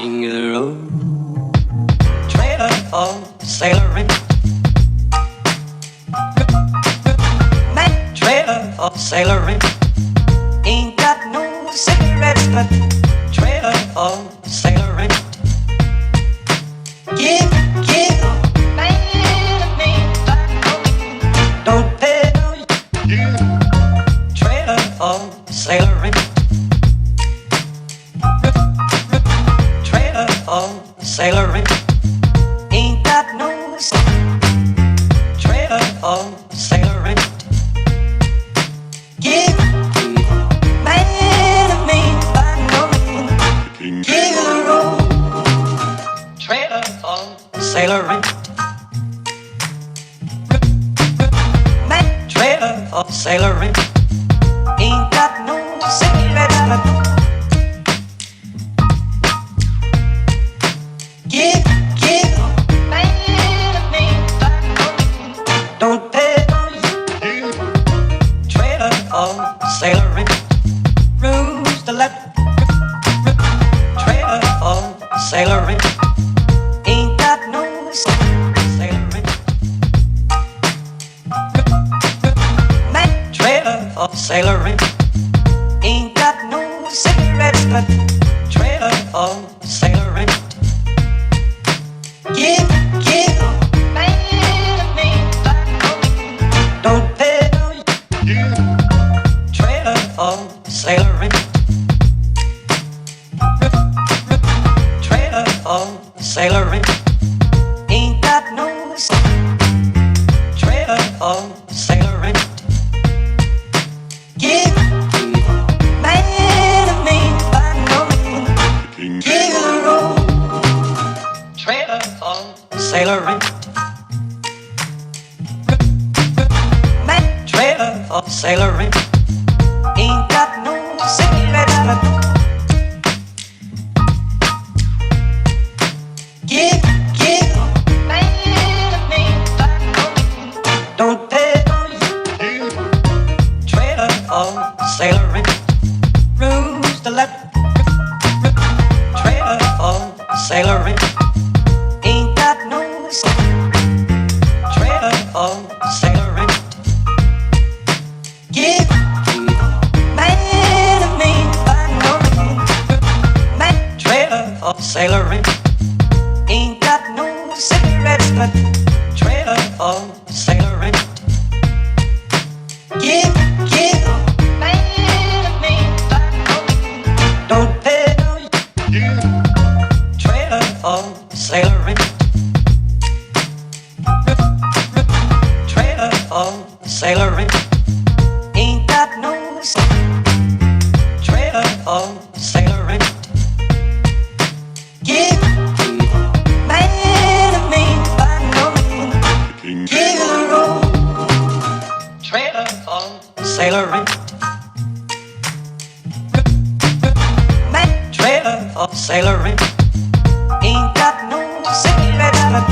King of the road, trailer for sailoring, trailer for sailoring. Ain't got no cigarettes, but trailer for sailoring. Give man of me, don't tell you. Trailer for sailoring. Trailer for sailoring. Ain't got no trailer for sailoring. Give man of me, by no means. King of the road, trailer for sailoring. Trailer for sailoring. Ain't got no cigarettes, but give man of me, by no means. Don't tell you. Trailer for sailoring. Rooms to let. Trailer for sailoring. Ain't got no sailoring. Trailer for sailoring. Ain't got no cigarettes, but trailer for sailoring. Give man of me, by no means. Don't tell you. Trailer for sailoring. Trailer for sailoring. Ain't got no trailer for sailoring. Give man of me, by no means. King of the road, trailer for sailoring. Trailer for sailoring. Ain't got no cigarettes, but give man of me, by no means. Don't tell you. Trailer for sailoring. Rooms to let. Trailer for sailoring. Ain't got no trailer for sailoring. Give man of me, by no means. Trailer for sailoring. Ain't got no cigarettes, but trailer for sailoring. Give man of me, by no means. Don't tell you. Trailer for sailoring. Trailer for sailoring. Ain't got no trailer for sailoring. Give man of me, by no means. King of the road, trailer for sailoring. Trailer for sailoring. Ain't got no cigarettes, but